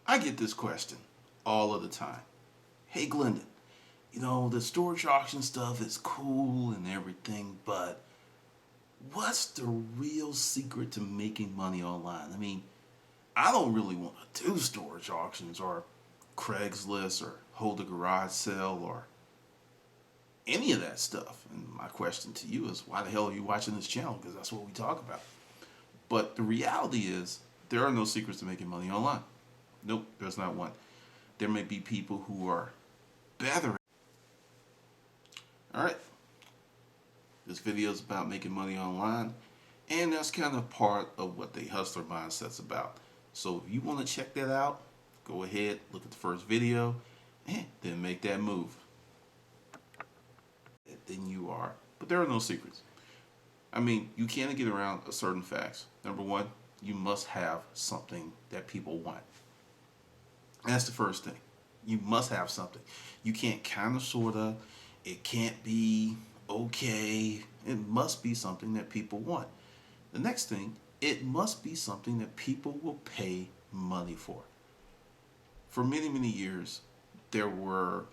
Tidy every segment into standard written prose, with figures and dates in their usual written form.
I get this question all of the time. Hey, Glendon, the storage auction stuff is cool and everything, but what's the real secret to making money online? I mean, I don't really want to do storage auctions or Craigslist or hold a garage sale or any of that stuff. And my question to you is, why the hell are you watching this channel? Because that's what we talk about. But the reality is, there are no secrets to making money online. Nope, there's not one. There may be people who are better. All right, this video is about making money online, and that's kind of part of what the hustler mindset's about. So if you want to check that out, go ahead, look at the first video, and then make that move. Then you are. But there are no secrets. I mean, you can't get around a certain facts. Number one, you must have something that people want. That's the first thing. You must have something. You can't kind of, sort of. It can't be okay. It must be something that people want. The next thing, it must be something that people will pay money for. For many, many years, there were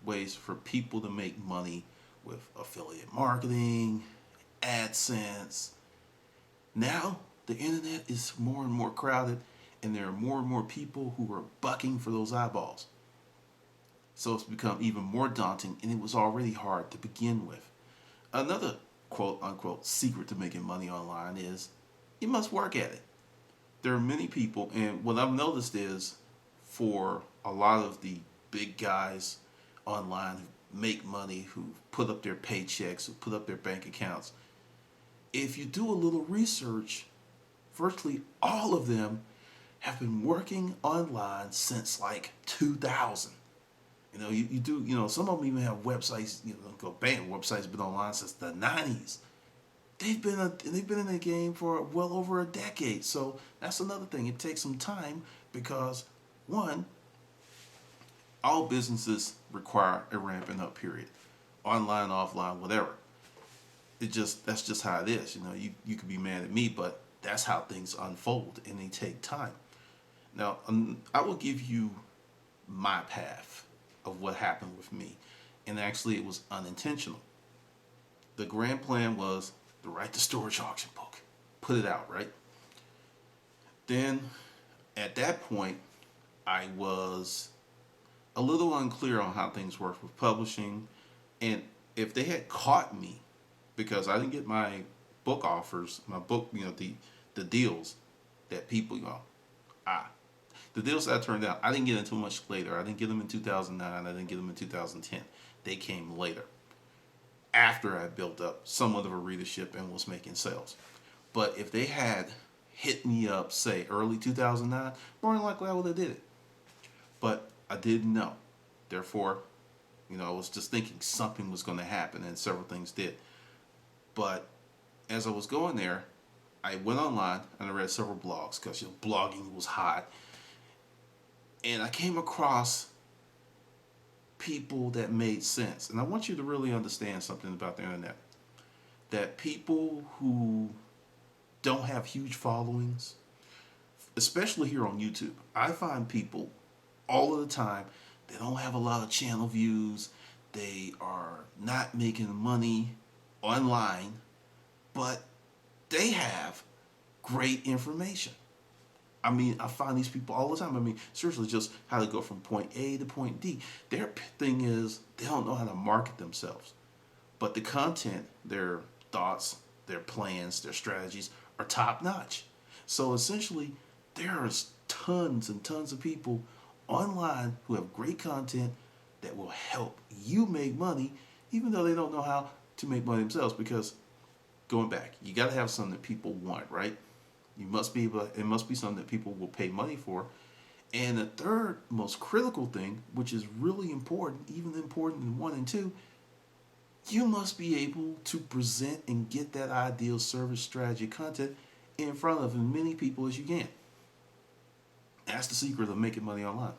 ways for people to make money with affiliate marketing, AdSense. Now, the internet is more and more crowded, and there are more and more people who are bucking for those eyeballs. So it's become even more daunting, and it was already hard to begin with. Another quote unquote secret to making money online is you must work at it. There are many people, and what I've noticed is for a lot of the big guys online who make money, who put up their paychecks, who put up their bank accounts, if you do a little research, virtually all of them have been working online since like 2000. You do, some of them even have websites, go bam, websites been online since the 90s. They've been in the game for well over a decade. So that's another thing. It takes some time because, one, all businesses require a ramping up period. Online, offline, whatever. That's just how it is. You could be mad at me, but that's how things unfold and they take time. Now, I will give you my path of what happened with me. And actually, it was unintentional. The grand plan was to write the storage auction book, put it out, right? Then, at that point, I was a little unclear on how things worked with publishing. And if they had caught me, because I didn't get my book offers, my book, the deals that people, the deals that I turned down, I didn't get into much later. I didn't get them in 2009. I didn't get them in 2010. They came later, after I built up somewhat of a readership and was making sales. But if they had hit me up, say, early 2009, more than likely I would have did it. But I didn't know. Therefore, I was just thinking something was going to happen, and several things did. But as I was going there, I went online and I read several blogs because blogging was hot. And I came across people that made sense. And I want you to really understand something about the internet. That people who don't have huge followings, especially here on YouTube, I find people all of the time, they don't have a lot of channel views, they are not making money online, but they have great information. I mean, I find these people all the time. I mean, seriously, just how to go from point A to point D. Their thing is they don't know how to market themselves. But the content, their thoughts, their plans, their strategies are top notch. So essentially, there are tons and tons of people online who have great content that will help you make money, even though they don't know how to make money themselves. Because going back, you got to have something that people want, right? It must be something that people will pay money for. And the third most critical thing, which is really important, even important than 1 and 2, you must be able to present and get that ideal service, strategy, content in front of as many people as you can. That's the secret of making money online.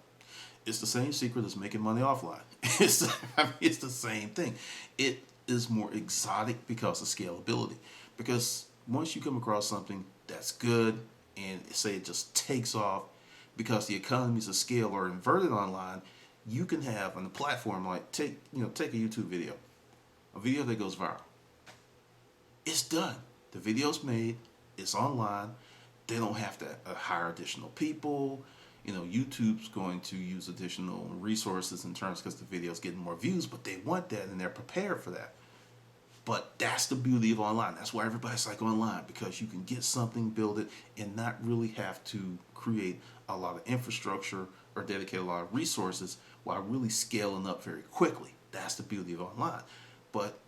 It's the same secret as making money offline. It's the same thing. It is more exotic because of scalability. Because once you come across something that's good and say it just takes off, because the economies of scale are inverted online. You can have on a platform like take a YouTube video, a video that goes viral. It's done. The video's made. It's online. They don't have to hire additional people. YouTube's going to use additional resources in terms because the video's getting more views, but they want that and they're prepared for that. But that's the beauty of online. That's why everybody's like online, because you can get something, build it, and not really have to create a lot of infrastructure or dedicate a lot of resources while really scaling up very quickly. That's the beauty of online. But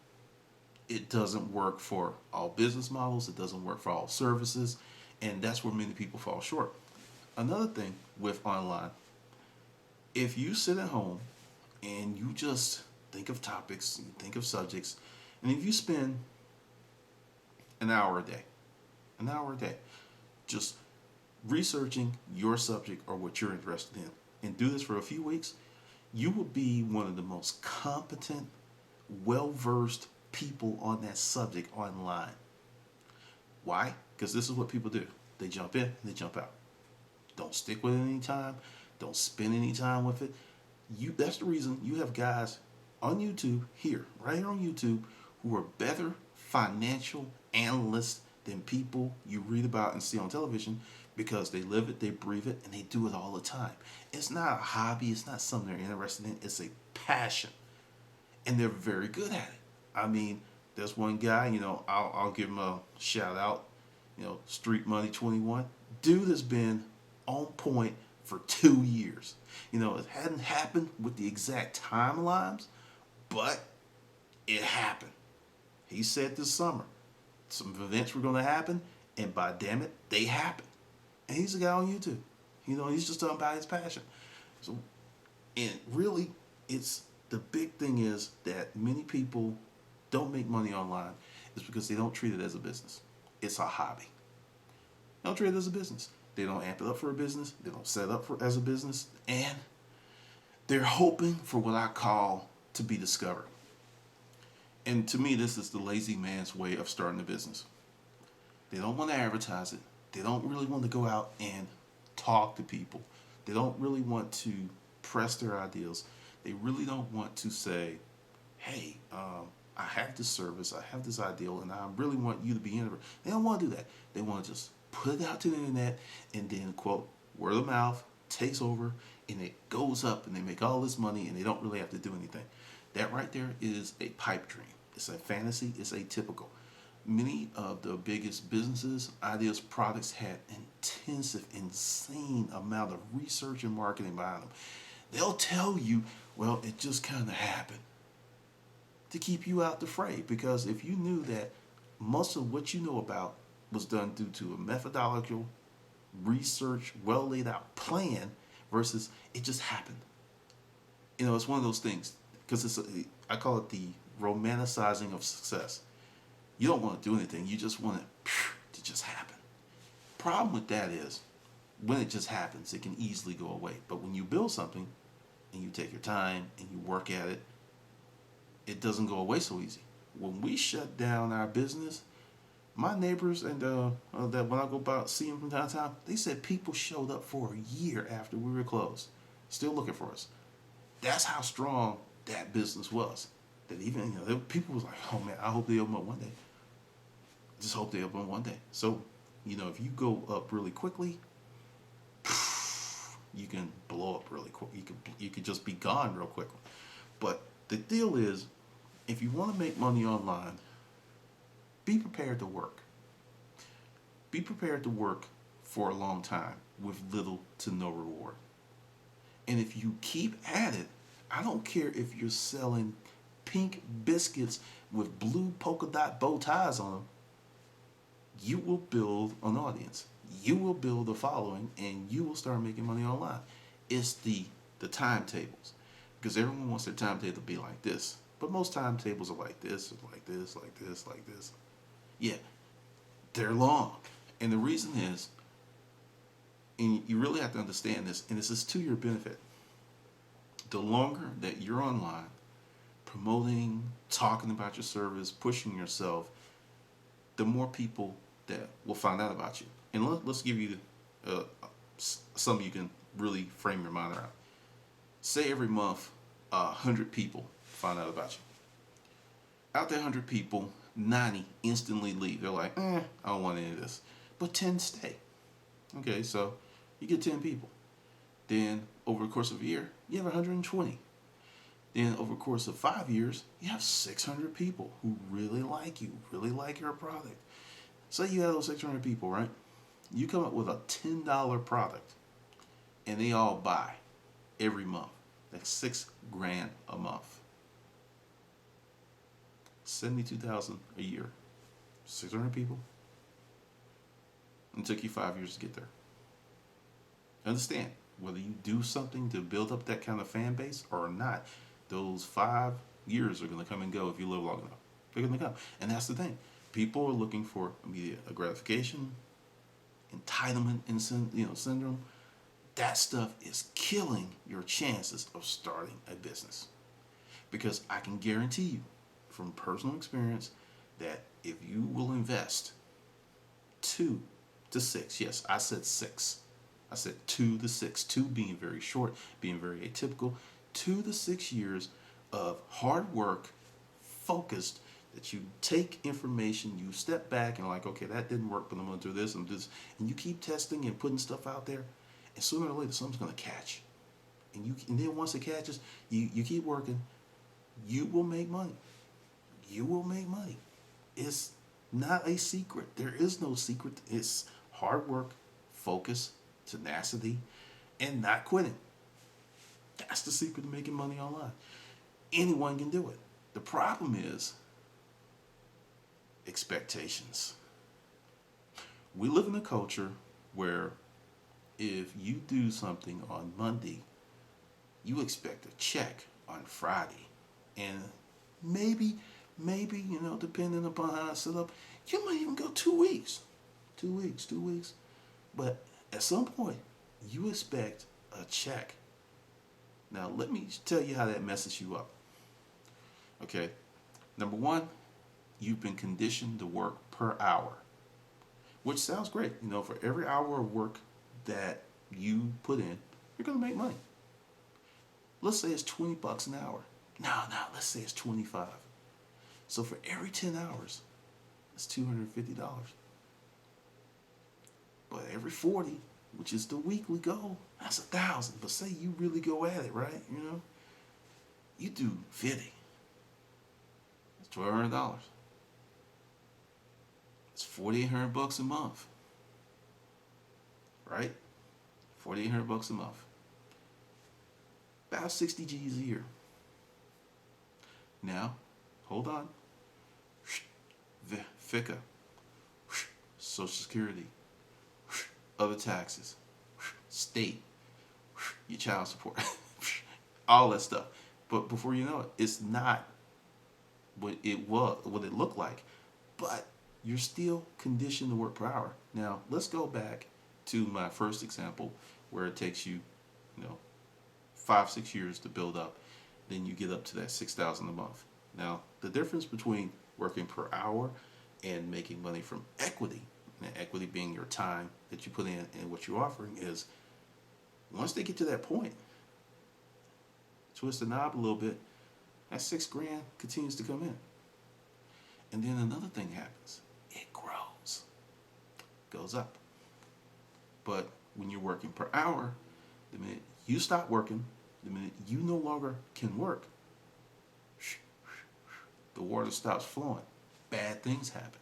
it doesn't work for all business models. It doesn't work for all services. And that's where many people fall short. Another thing with online, if you sit at home and you just think of topics, you think of subjects, and if you spend an hour a day, just researching your subject or what you're interested in, and do this for a few weeks, you will be one of the most competent, well-versed people on that subject online. Why? Because this is what people do. They jump in and they jump out. Don't stick with it any time. Don't spend any time with it. That's the reason you have guys on YouTube right here on YouTube, who are better financial analysts than people you read about and see on television, because they live it, they breathe it, and they do it all the time. It's not a hobby. It's not something they're interested in. It's a passion, and they're very good at it. I mean, there's one guy, I'll give him a shout out, Street Money 21. Dude has been on point for 2 years. It hadn't happened with the exact timelines, but it happened. He said this summer some events were going to happen, and by damn it, they happened. And he's a guy on YouTube. He's just talking about his passion. So, and really, it's the big thing is that many people don't make money online is because they don't treat it as a business. It's a hobby. They don't treat it as a business. They don't amp it up for a business. They don't set it up as a business. And they're hoping for what I call to be discovered. And to me, this is the lazy man's way of starting a business. They don't want to advertise it. They don't really want to go out and talk to people. They don't really want to press their ideals. They really don't want to say, hey, I have this service, I have this ideal, and I really want you to be in it. They don't want to do that. They want to just put it out to the internet, and then, quote, word of mouth takes over, and it goes up, and they make all this money, and they don't really have to do anything. That right there is a pipe dream. It's a fantasy. It's atypical. Many of the biggest businesses, ideas, products had intensive, insane amount of research and marketing behind them. They'll tell you, well, it just kind of happened, to keep you out the fray. Because if you knew that most of what you know about was done due to a methodological, research, well laid out plan versus it just happened. It's one of those things, because I call it the romanticizing of success. You don't want to do anything. You just want it to just happen. Problem with that is, when it just happens, it can easily go away. But when you build something and you take your time and you work at it, it doesn't go away so easy. When we shut down our business, my neighbors and that when I go about see them from time to time, they said people showed up for a year after we were closed, still looking for us. That's how strong that business was. That even people was like, oh man, I hope they open up one day. Just hope they open up one day. So if you go up really quickly, you can blow up really quick. You can just be gone real quickly. But the deal is, if you want to make money online, be prepared to work. Be prepared to work for a long time with little to no reward. And if you keep at it, I don't care if you're selling pink biscuits with blue polka dot bow ties on them, you will build an audience. You will build a following, and you will start making money online. It's the timetables. Because everyone wants their timetable to be like this. But most timetables are like this, like this, like this, like this. Yeah, they're long. And the reason is, and you really have to understand this, and this is to your benefit. The longer that you're online, promoting, talking about your service, pushing yourself, the more people that will find out about you. And let's give you some you can really frame your mind around. Say every month, 100 people find out about you. Out there 100 people, 90 instantly leave. They're like, I don't want any of this. But 10 stay. Okay, so you get 10 people. Then over the course of a year, you have 120. Then over the course of 5 years, you have 600 people who really like you, really like your product. Say you have those 600 people, right? You come up with a $10 product, and they all buy every month. That's $6,000 a month. 72,000 a year. 600 people. It took you 5 years to get there. Understand, whether you do something to build up that kind of fan base or not, those 5 years are going to come and go if you live long enough. They're going to come. And that's the thing. People are looking for immediate gratification, entitlement and syndrome. That stuff is killing your chances of starting a business. Because I can guarantee you from personal experience that if you will invest 2 to 6, yes, I said 6. I said 2 to 6, 2 being very short, being very atypical, 2 to 6 years of hard work, focused, that you take information, you step back and like, okay, that didn't work, but I'm going to do this and this, and you keep testing and putting stuff out there, and sooner or later something's going to catch. And then once it catches, you keep working, you will make money. You will make money. It's not a secret. There is no secret. It's hard work, focus, tenacity, and not quitting. That's the secret to making money online. Anyone can do it. The problem is expectations. We live in a culture where if you do something on Monday, you expect a check on Friday. And maybe, depending upon how it's set up, you might even go 2 weeks. 2 weeks. But at some point, you expect a check. Now, let me tell you how that messes you up. Okay, number one, you've been conditioned to work per hour, which sounds great. For every hour of work that you put in, you're going to make money. Let's say it's $20 an hour. No, let's say it's 25. So for every 10 hours, it's $250. But every 40, which is the weekly goal, that's 1,000. But say you really go at it, right? You do 50. It's $1,200. It's $4,800 a month, right? $4,800 a month. About 60 G's a year. Now, hold on. FICA, Social Security, other taxes, state, your child support, all that stuff. But before you know it, it's not what it looked like. But you're still conditioned to work per hour. Now, let's go back to my first example where it takes you, 5-6 years to build up. Then you get up to that $6,000 a month. Now, the difference between working per hour and making money from equity, and equity being your time that you put in and what you're offering, is once they get to that point, twist the knob a little bit, that $6,000 continues to come in. And then another thing happens. It grows. Goes up. But when you're working per hour, the minute you stop working, the minute you no longer can work, the water stops flowing. Bad things happen.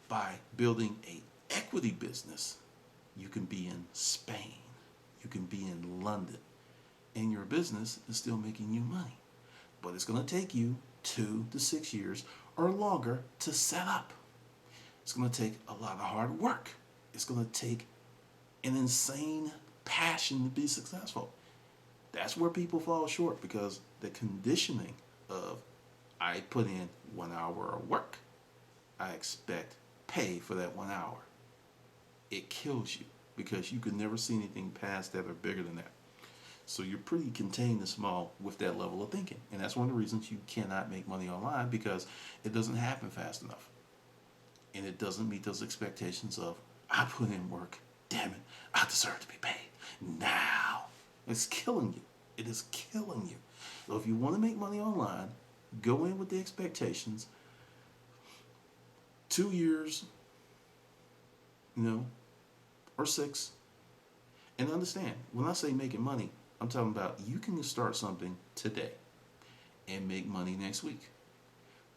By building an equity business, you can be in Spain. You can be in London. And your business is still making you money. But it's going to take you 2 to 6 years or longer to set up. It's going to take a lot of hard work. It's going to take an insane passion to be successful. That's where people fall short, because the conditioning of, I put in 1 hour of work, I expect pay for that 1 hour. It kills you, because you can never see anything past that or bigger than that. So you're pretty contained and small with that level of thinking. And that's one of the reasons you cannot make money online, because it doesn't happen fast enough. And it doesn't meet those expectations of, I put in work, damn it, I deserve to be paid. now. It's killing you. It is killing you. So if you want to make money online, go in with the expectations. 2 years, or 6. And understand, when I say making money, I'm talking about you can start something today and make money next week.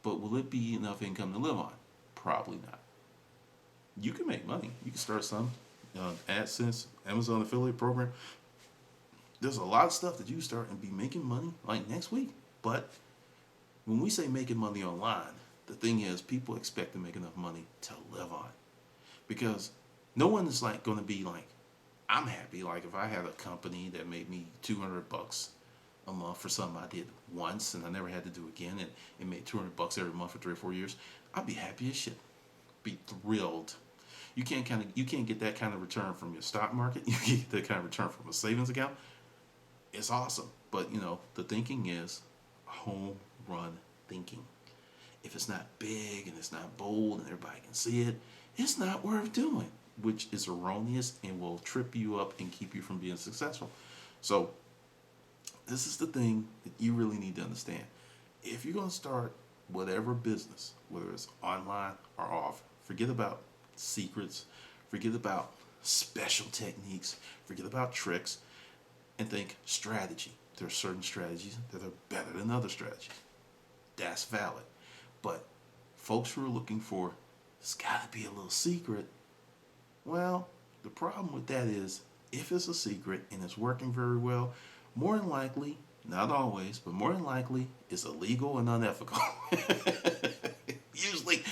But will it be enough income to live on? Probably not. You can make money. You can start some AdSense, Amazon affiliate program. There's a lot of stuff that you start and be making money like next week. But when we say making money online, the thing is people expect to make enough money to live on. Because no one is like going to be like, I'm happy. Like if I had a company that made me $200 a month for something I did once and I never had to do again, and it made $200 every month for 3 or 4 years, I'd be happy as shit. Be thrilled. You can't get that kind of return from your stock market. You can't get that kind of return from a savings account. It's awesome. But the thinking is home run thinking. If it's not big and it's not bold and everybody can see it, it's not worth doing, which is erroneous and will trip you up and keep you from being successful. So this is the thing that you really need to understand. If you're going to start whatever business, whether it's online or off, forget about secrets, forget about special techniques, forget about tricks, and think strategy. There are certain strategies that are better than other strategies. That's valid. But folks who are looking for, it's got to be a little secret. Well, the problem with that is if it's a secret and it's working very well, more than likely, not always, but more than likely, it's illegal and unethical. Usually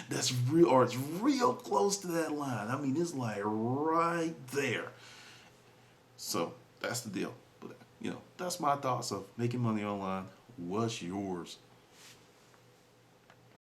that's real, or it's real close to that line. I mean, it's like right there. So that's the deal. But that's my thoughts of making money online. What's yours?